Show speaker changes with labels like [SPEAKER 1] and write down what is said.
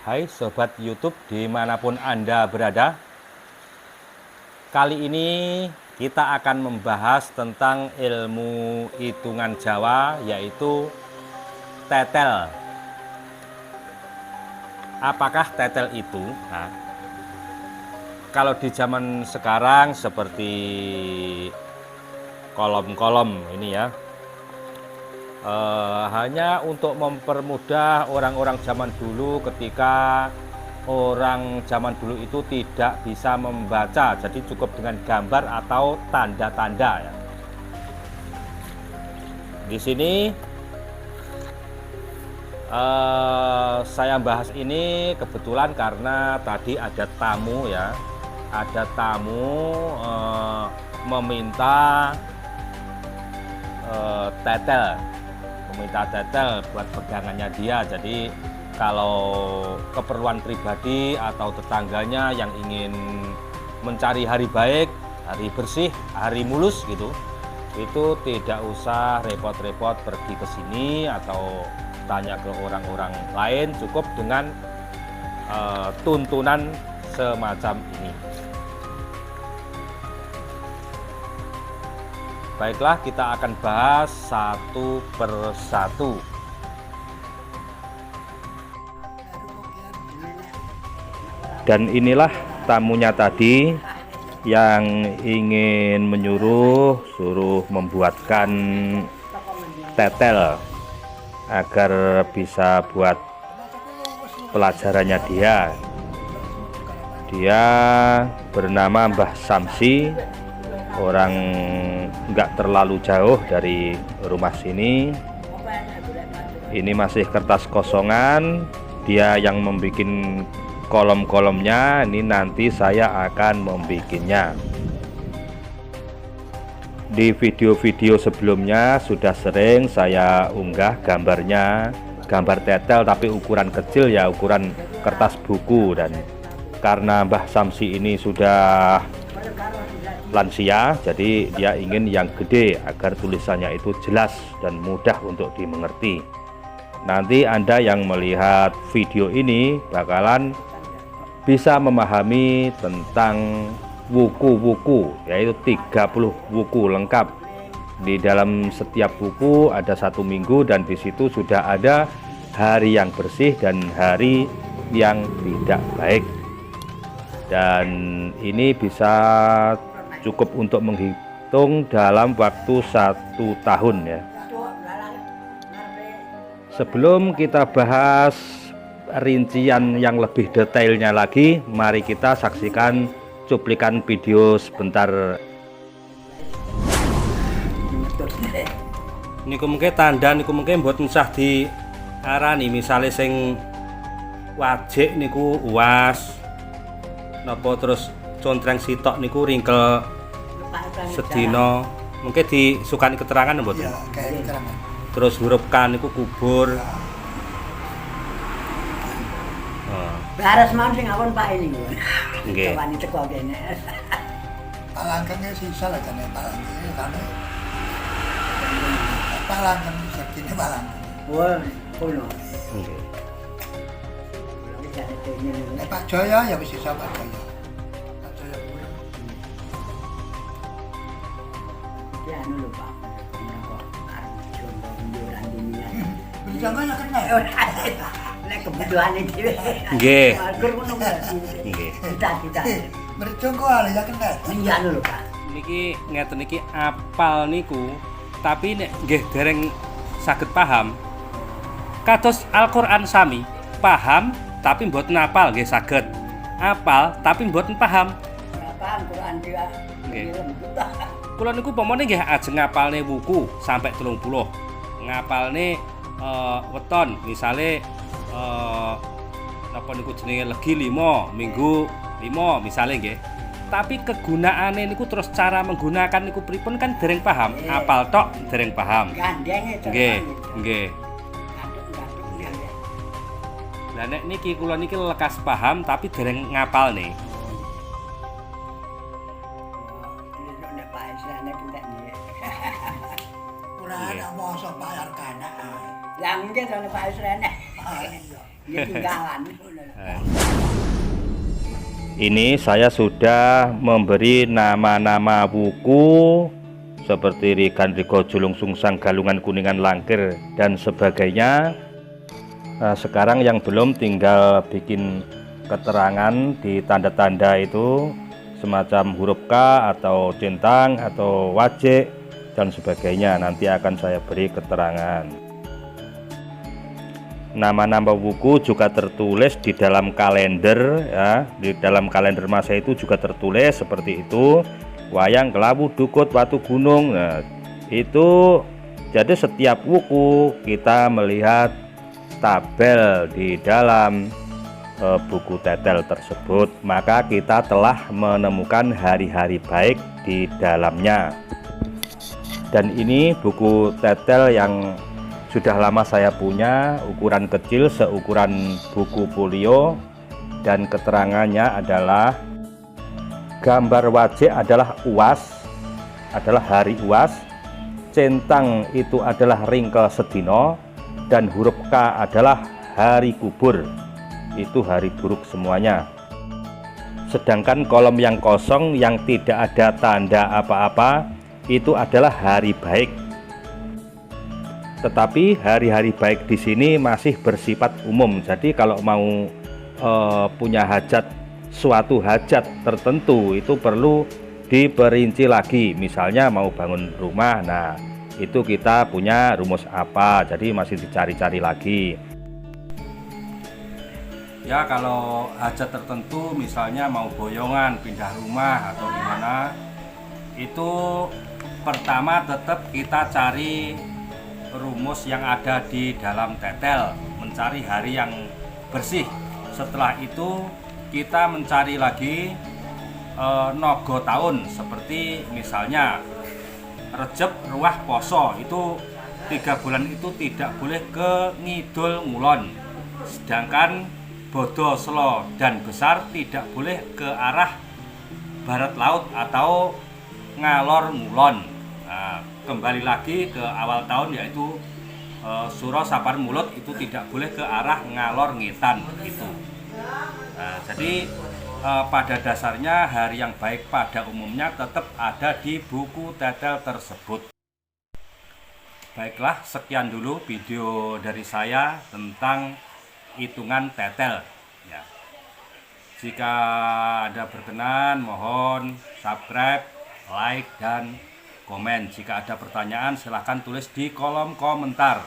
[SPEAKER 1] Hai Sobat YouTube dimanapun Anda berada. Kali ini kita akan membahas tentang ilmu hitungan Jawa, yaitu tetel. Apakah tetel itu? Nah, kalau di zaman sekarang seperti kolom-kolom ini ya, hanya untuk mempermudah orang-orang zaman dulu ketika orang zaman dulu itu tidak bisa membaca, jadi cukup dengan gambar atau tanda-tanda ya. Di sini saya bahas ini kebetulan karena tadi ada tamu ya, ada tamu meminta tetel, buat pegangannya dia. Jadi kalau keperluan pribadi atau tetangganya yang ingin mencari hari baik, hari bersih, hari mulus gitu, itu tidak usah repot-repot pergi ke sini atau tanya ke orang-orang lain, cukup dengan tuntunan semacam ini. Baiklah, kita akan bahas satu persatu. Dan inilah tamunya tadi yang ingin suruh membuatkan tetel agar bisa buat pelajarannya dia. Dia bernama Mbah Samsi, orang nggak terlalu jauh dari rumah sini. Ini masih kertas kosongan, dia yang membuat kolom-kolomnya. Ini nanti saya akan membikinnya. Di video-video sebelumnya sudah sering saya unggah gambarnya, gambar tetel tapi ukuran kecil ya, ukuran kertas buku. Dan karena Mbah Samsi ini sudah lansia, jadi dia ingin yang gede agar tulisannya itu jelas dan mudah untuk dimengerti. Nanti Anda yang melihat video ini bakalan bisa memahami tentang wuku-wuku, yaitu 30 wuku lengkap. Di dalam setiap buku ada 1 minggu, dan di situ sudah ada hari yang bersih dan hari yang tidak baik. Dan ini bisa cukup untuk menghitung dalam waktu 1 tahun ya. Sebelum kita bahas rincian yang lebih detailnya lagi, mari kita saksikan cuplikan video sebentar. Niku mungkin tanda, niku mungkin buat musah di arani, misalnya sing wajik niku uas, nopo terus contreng sitok niku ringkel sedino, mungkin disukani keterangan buat ya, kayak keterangan. Terus huruf K niku kubur.
[SPEAKER 2] Laras mau sing awon Pak ini.
[SPEAKER 1] Nggih.
[SPEAKER 2] Wani teko kene.
[SPEAKER 3] Palangkene sisa lah jane palangkene kane. Palangken sekine palangken.
[SPEAKER 2] Wah, kono.
[SPEAKER 1] Nggih.
[SPEAKER 3] Nek Pak Jaya ya wis sisa Pak Jaya. Pak Jaya kuwi.
[SPEAKER 2] Ya anu lho Pak. Kok arep coba njuran dunia.
[SPEAKER 3] Jangan ya kena.
[SPEAKER 2] Nek kebutuhane dhewe.
[SPEAKER 1] Nggih.
[SPEAKER 2] Gur ngono berarti.
[SPEAKER 1] Nggih.
[SPEAKER 2] Cita-cita.
[SPEAKER 3] Merjongko ale ya kena.
[SPEAKER 2] Iya anu lho Pak.
[SPEAKER 1] Niki ngeten niki apal niku, tapi nek nggih dereng saged paham. Kados Al-Qur'an sami, paham tapi mboten apal nggih saged. Apal tapi mboten paham.
[SPEAKER 2] Paham Quran dia.
[SPEAKER 1] Nggih. Kula niku pomone nggih ajeng ngapalne wuku sampai 30. Ngapalne weton misale napa niku jenenge legi 5, minggu 5 misale nggih. Tapi kegunaane niku terus cara menggunakan niku pripun kan dereng paham. Apal tok dereng paham.
[SPEAKER 2] Gandenge
[SPEAKER 1] Nggih, nggih.
[SPEAKER 2] Nggih.
[SPEAKER 1] Lah nek niki kula niki lekas paham tapi dereng ngapalne.
[SPEAKER 2] Nek Pak Isane pentek nggih.
[SPEAKER 3] Ora ana mosok bayar kana.
[SPEAKER 2] Lah mungkin sono Pak Isane. Ya tinggalan.
[SPEAKER 1] Ini saya sudah memberi nama-nama buku seperti Rigan Rigo Julung Sungsang Galungan Kuningan Langkir dan sebagainya. Nah, sekarang yang belum tinggal bikin keterangan di tanda-tanda itu semacam huruf K atau centang atau wajik dan sebagainya. Nanti akan saya beri keterangan. Nama-nama buku juga tertulis di dalam kalender ya. Di dalam kalender masa itu juga tertulis seperti itu. Wayang Kelawu Dukut Watu Gunung. Nah, itu jadi setiap buku kita melihat tabel di dalam buku tetel tersebut, maka kita telah menemukan hari-hari baik di dalamnya. Dan ini buku tetel yang sudah lama saya punya, ukuran kecil seukuran buku folio, dan keterangannya adalah gambar wajik adalah uas, adalah hari uas, centang itu adalah ringkel sedino, dan huruf K adalah hari kubur, itu hari buruk semuanya. Sedangkan kolom yang kosong yang tidak ada tanda apa-apa itu adalah hari baik. Tetapi hari-hari baik di sini masih bersifat umum. Jadi kalau mau punya hajat, suatu hajat tertentu itu perlu diperinci lagi. Misalnya mau bangun rumah, nah itu kita punya rumus apa, jadi masih dicari-cari lagi. Ya kalau hajat tertentu misalnya mau boyongan, pindah rumah atau gimana, itu pertama tetap kita cari rumus yang ada di dalam tetel, mencari hari yang bersih. Setelah itu kita mencari lagi nogo tahun, seperti misalnya Rejeb Ruah Poso, itu 3 bulan itu tidak boleh ke ngidul ngulon, sedangkan Bodo Selo dan Besar tidak boleh ke arah barat laut atau ngalor ngulon. Nah, kembali lagi ke awal tahun, yaitu Suro Sapar Mulut itu tidak boleh ke arah ngalor ngitan begitu. Nah, jadi pada dasarnya hari yang baik pada umumnya tetap ada di buku tetel tersebut. Baiklah, sekian dulu video dari saya tentang hitungan tetel ya. Jika Anda berkenan, mohon subscribe, like, dan komen. Jika ada pertanyaan silahkan tulis di kolom komentar.